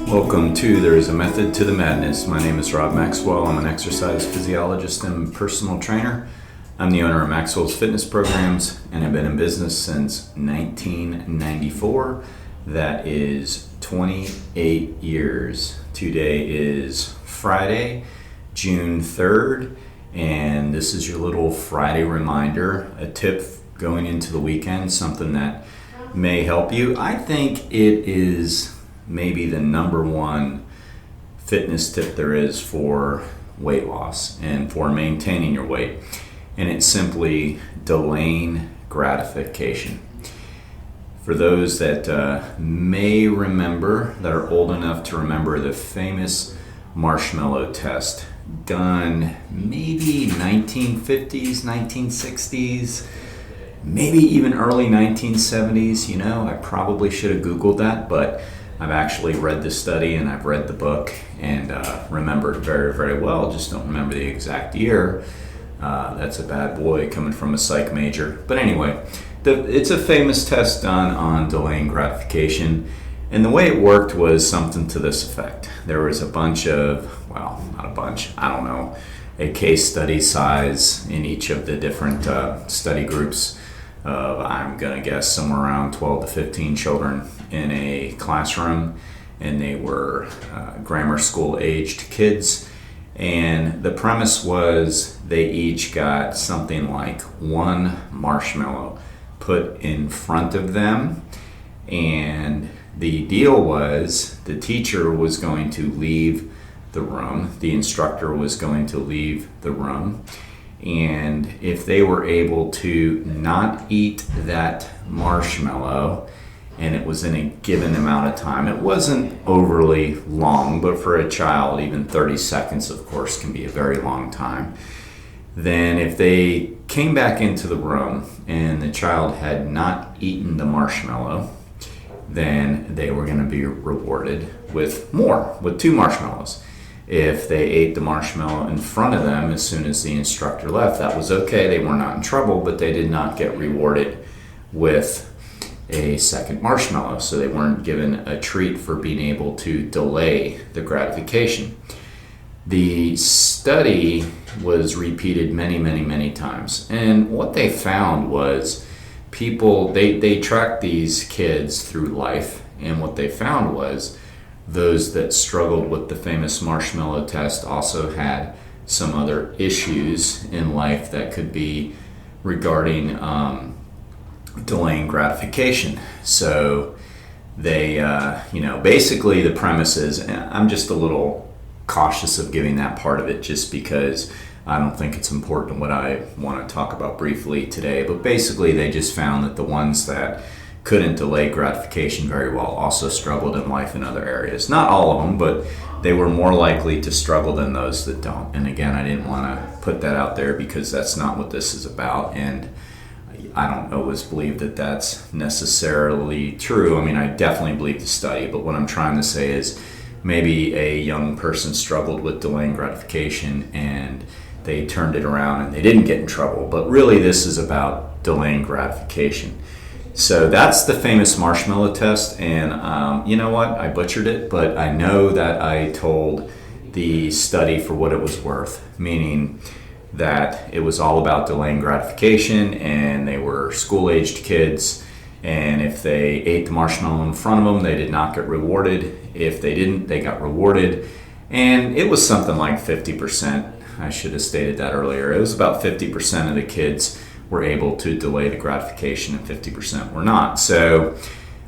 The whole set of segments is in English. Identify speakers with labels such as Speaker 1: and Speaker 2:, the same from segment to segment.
Speaker 1: Welcome to There is a Method to the Madness. My name is Rob Maxwell. I'm an exercise physiologist and personal trainer. I'm the owner of Maxwell's Fitness Programs, and I've been in business since 1994. That is 28 years. Today is Friday, June 3rd, and this is your little Friday reminder, a tip going into the weekend, something that may help you. I think it is maybe the number one fitness tip there is for weight loss and for maintaining your weight. And it's simply delaying gratification. For those that may remember, that are old enough to remember the famous Marshmallow Test, done maybe 1950s, 1960s, maybe even early 1970s. You know, I probably should have Googled that, but I've actually read the study and I've read the book and remember it very, very well. Just don't remember the exact year. That's a bad boy coming from a psych major. But anyway, it's a famous test done on delaying gratification. And the way it worked was something to this effect. There was a bunch of, well, not a bunch, I don't know, a case study size in each of the different study groups of, I'm going to guess, somewhere around 12 to 15 children in a classroom, and they were grammar school aged kids. And the premise was they each got something like one marshmallow put in front of them, and the deal was the teacher was going to leave the room, the instructor was going to leave the room, and if they were able to not eat that marshmallow, and it was in a given amount of time, it wasn't overly long, but for a child, even 30 seconds, of course, can be a very long time. Then if they came back into the room and the child had not eaten the marshmallow, then they were going to be rewarded with more, with 2 marshmallows. If they ate the marshmallow in front of them as soon as the instructor left, that was okay. They were not in trouble, but they did not get rewarded with a second marshmallow. So they weren't given a treat for being able to delay the gratification. The study was repeated many, many, many times. And what they found was people, they tracked these kids through life. And what they found was those that struggled with the famous Marshmallow Test also had some other issues in life that could be regarding delaying gratification. So they, basically the premise is, and I'm just a little cautious of giving that part of it just because I don't think it's important what I want to talk about briefly today. But basically they just found that the ones that couldn't delay gratification very well also struggled in life in other areas. Not all of them, but they were more likely to struggle than those that don't. And again, I didn't want to put that out there because that's not what this is about. And I don't always believe that that's necessarily true. I mean, I definitely believe the study, but what I'm trying to say is maybe a young person struggled with delaying gratification and they turned it around and they didn't get in trouble. But really, this is about delaying gratification. So that's the famous Marshmallow Test, and you know what? I butchered it, but I know that I told the study for what it was worth, meaning that it was all about delaying gratification, and they were school-aged kids, and if they ate the marshmallow in front of them, they did not get rewarded. If they didn't, they got rewarded, and it was something like 50%. I should have stated that earlier. It was about 50% of the kids were able to delay the gratification and 50% were not. So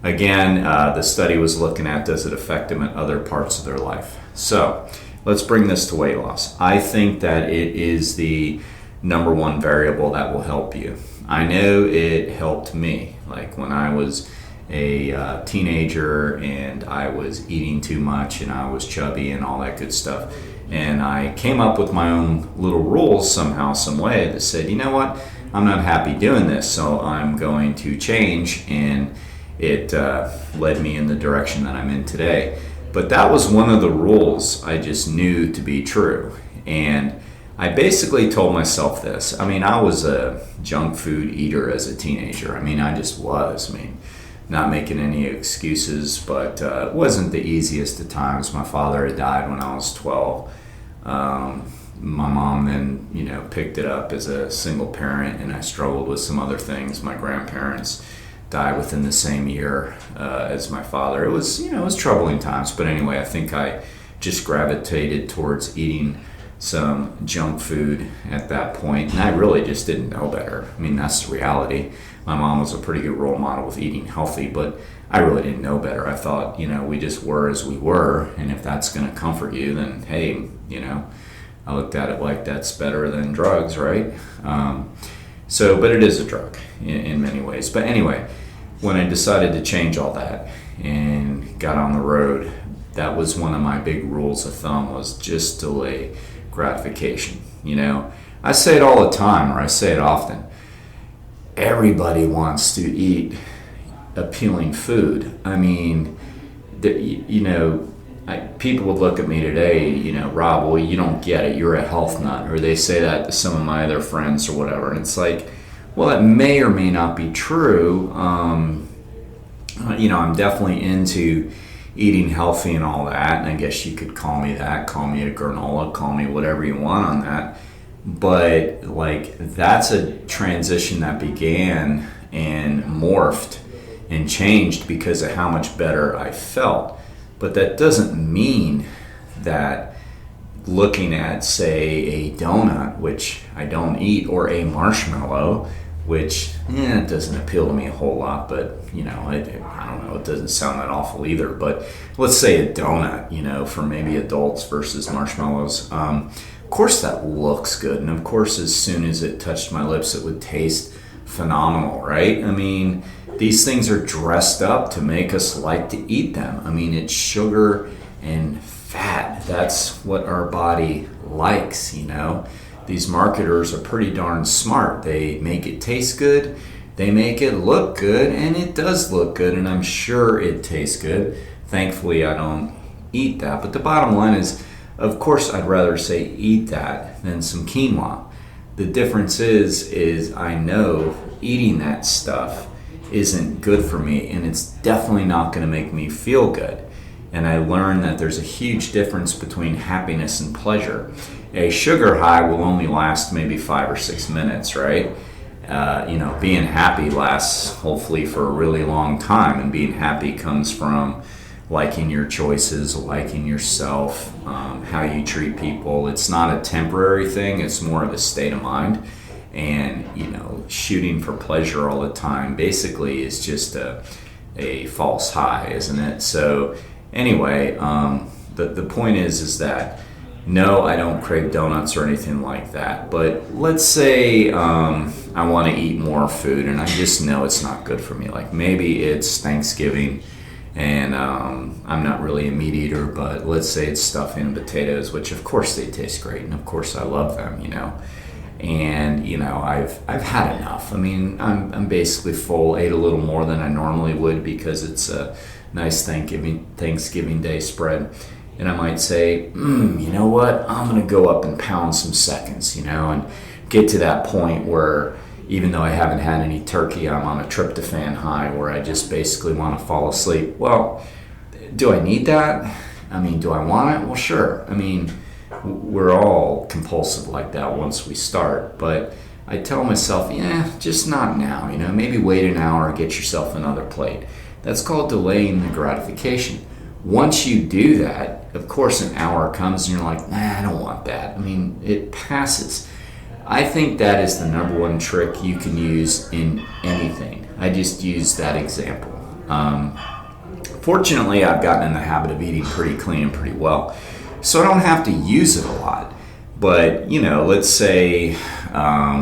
Speaker 1: again, the study was looking at, does it affect them in other parts of their life? So let's bring this to weight loss. I think that it is the number one variable that will help you. I know it helped me. Like when I was a teenager and I was eating too much and I was chubby and all that good stuff. And I came up with my own little rules somehow, some way that said, you know what? I'm not happy doing this, so I'm going to change, and it led me in the direction that I'm in today. But that was one of the rules I just knew to be true, and I basically told myself this. I mean, I was a junk food eater as a teenager. I mean, I just was. I mean, not making any excuses, but it wasn't the easiest of times. My father had died when I was 12. My mom then, picked it up as a single parent, and I struggled with some other things. My grandparents died within the same year as my father. It was troubling times, but anyway, I think I just gravitated towards eating some junk food at that point, and I really just didn't know better. I mean, that's the reality. My mom was a pretty good role model with eating healthy, but I really didn't know better. I thought, we just were as we were, and if that's going to comfort you, then hey, I looked at it like that's better than drugs, right? But it is a drug in many ways. But anyway, when I decided to change all that and got on the road, that was one of my big rules of thumb, was just delay gratification. I say it all the time, or I say it often. Everybody wants to eat appealing food. I mean, people would look at me today, Rob, well, you don't get it. You're a health nut. Or they say that to some of my other friends or whatever. And it's like, well, it may or may not be true. I'm definitely into eating healthy and all that. And I guess you could call me that. Call me a granola. Call me whatever you want on that. But, that's a transition that began and morphed and changed because of how much better I felt. But that doesn't mean that looking at, say, a donut, which I don't eat, or a marshmallow, which it doesn't appeal to me a whole lot, but I don't know, it doesn't sound that awful either. But let's say a donut, for maybe adults versus marshmallows. Of course that looks good, and of course as soon as it touched my lips it would taste phenomenal, right? I mean, these things are dressed up to make us like to eat them. I mean, it's sugar and fat. That's what our body likes, These marketers are pretty darn smart. They make it taste good, they make it look good, and it does look good, and I'm sure it tastes good. Thankfully, I don't eat that. But the bottom line is, of course, I'd rather say eat that than some quinoa. The difference is I know eating that stuff isn't good for me, and it's definitely not going to make me feel good. And I learned that there's a huge difference between happiness and pleasure. A sugar high will only last maybe 5 or 6 minutes, right? Being happy lasts hopefully for a really long time, and being happy comes from liking your choices, liking yourself, how you treat people. It's not a temporary thing, it's more of a state of mind. And shooting for pleasure all the time basically is just a false high, isn't it? So anyway, the point is that no, I don't crave donuts or anything like that. But let's say I want to eat more food and I just know it's not good for me. Like maybe it's Thanksgiving and I'm not really a meat eater, but let's say it's stuffing and potatoes, which of course they taste great, and of course I love them, And I've had enough. I mean, I'm basically full. Ate a little more than I normally would because it's a nice Thanksgiving Day spread. And I might say, you know what? I'm gonna go up and pound some seconds, and get to that point where even though I haven't had any turkey, I'm on a tryptophan high where I just basically want to fall asleep. Well, do I need that? I mean, do I want it? Well, sure. I mean, we're all compulsive like that once we start, but I tell myself, just not now, maybe wait an hour and get yourself another plate. That's called delaying the gratification. Once you do that, of course an hour comes and you're like, I don't want that. I mean, it passes. I think that is the number one trick you can use in anything. I just used that example. Fortunately, I've gotten in the habit of eating pretty clean and pretty well, so I don't have to use it a lot. But, let's say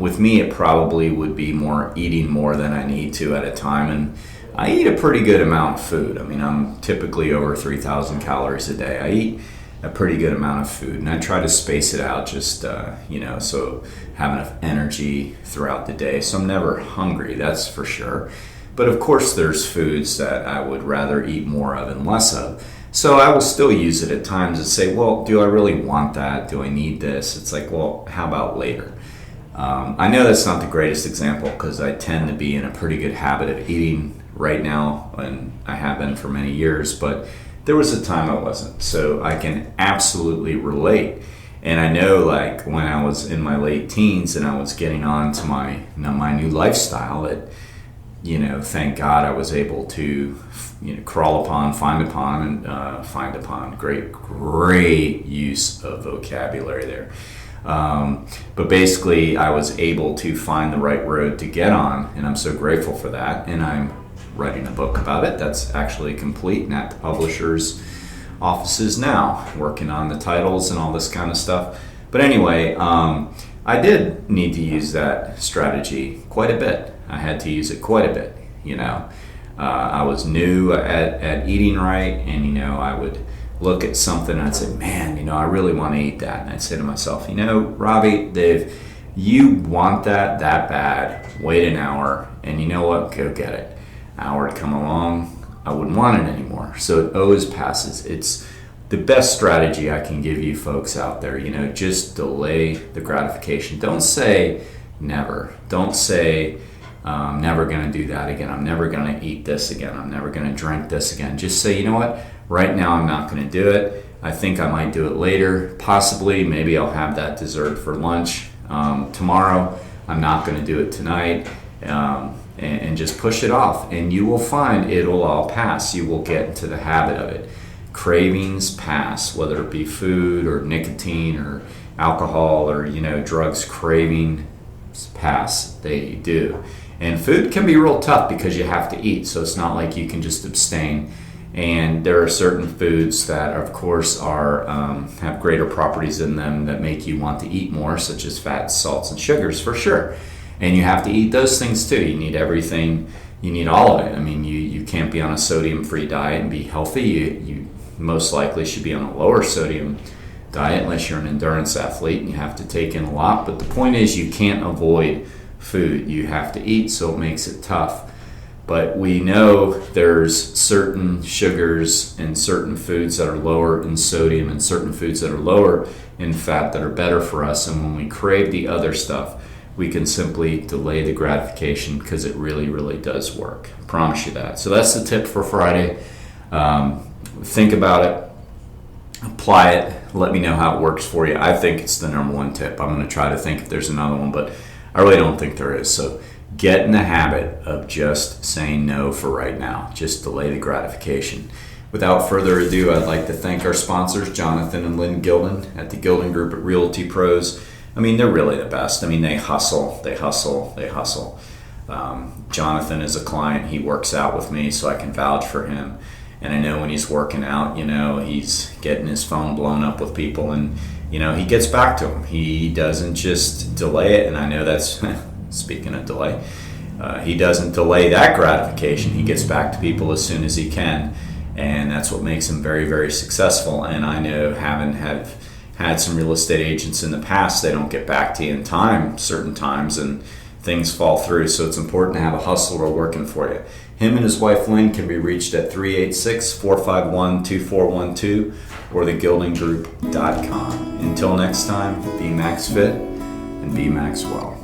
Speaker 1: with me it probably would be eating more than I need to at a time. And I eat a pretty good amount of food. I mean, I'm typically over 3,000 calories a day. I eat a pretty good amount of food, and I try to space it out just, so have enough energy throughout the day. So I'm never hungry, that's for sure. But of course there's foods that I would rather eat more of and less of. So I will still use it at times and say, well, do I really want that? Do I need this? It's like, well, how about later? I know that's not the greatest example because I tend to be in a pretty good habit of eating right now, and I have been for many years, but there was a time I wasn't. So I can absolutely relate. And I know, like, when I was in my late teens and I was getting on to my new lifestyle, that, thank God I was able to, crawl upon, find upon, great use of vocabulary there. But basically, I was able to find the right road to get on, and I'm so grateful for that. And I'm writing a book about it that's actually complete and at the publisher's offices now, working on the titles and all this kind of stuff. But anyway, I did need to use that strategy quite a bit. I had to use it quite a bit. I was new at eating right, and I would look at something and I'd say, man, I really want to eat that. And I'd say to myself, Robbie, Dave, you want that bad, wait an hour, and you know what, go get it. Hour would come along, I wouldn't want it anymore. So it always passes. It's the best strategy I can give you folks out there. Just delay the gratification. Don't say never. Don't say, I'm never going to do that again. I'm never going to eat this again. I'm never going to drink this again. Just say, you know what? Right now I'm not going to do it. I think I might do it later. Possibly, maybe I'll have that dessert for lunch tomorrow. I'm not going to do it tonight. And just push it off, and you will find it'll all pass. You will get into the habit of it. Cravings pass, whether it be food or nicotine or alcohol or drugs. Cravings pass, they do. And food can be real tough because you have to eat, so it's not like you can just abstain. And there are certain foods that, of course, have greater properties in them that make you want to eat more, such as fats, salts, and sugars, for sure. And you have to eat those things too. You need everything. You need all of it. I mean, you can't be on a sodium-free diet and be healthy. You most likely should be on a lower sodium diet unless you're an endurance athlete and you have to take in a lot. But the point is, you can't avoid food. You have to eat, so it makes it tough. But we know there's certain sugars and certain foods that are lower in sodium and certain foods that are lower in fat that are better for us. And when we crave the other stuff, we can simply delay the gratification because it really, really does work. I promise you that. So that's the tip for Friday. Think about it. Apply it. Let me know how it works for you. I think it's the number one tip. I'm going to try to think if there's another one, but I really don't think there is. So get in the habit of just saying no for right now. Just delay the gratification. Without further ado, I'd like to thank our sponsors, Jonathan and Lynn Gilden at the Gilden Group at Realty Pros. I mean, they're really the best. I mean, they hustle. Jonathan is a client. He works out with me, so I can vouch for him. And I know when he's working out, he's getting his phone blown up with people, and, he gets back to them. He doesn't just delay it, and I know that's, speaking of delay, he doesn't delay that gratification. He gets back to people as soon as he can, and that's what makes him very, very successful. And I know, having had some real estate agents in the past, they don't get back to you in time, certain times, and things fall through. So it's important to have a hustler working for you. Him and his wife Lynn can be reached at 386-451-2412 or thegildinggroup.com. Until next time, be Max Fit and be Max Well.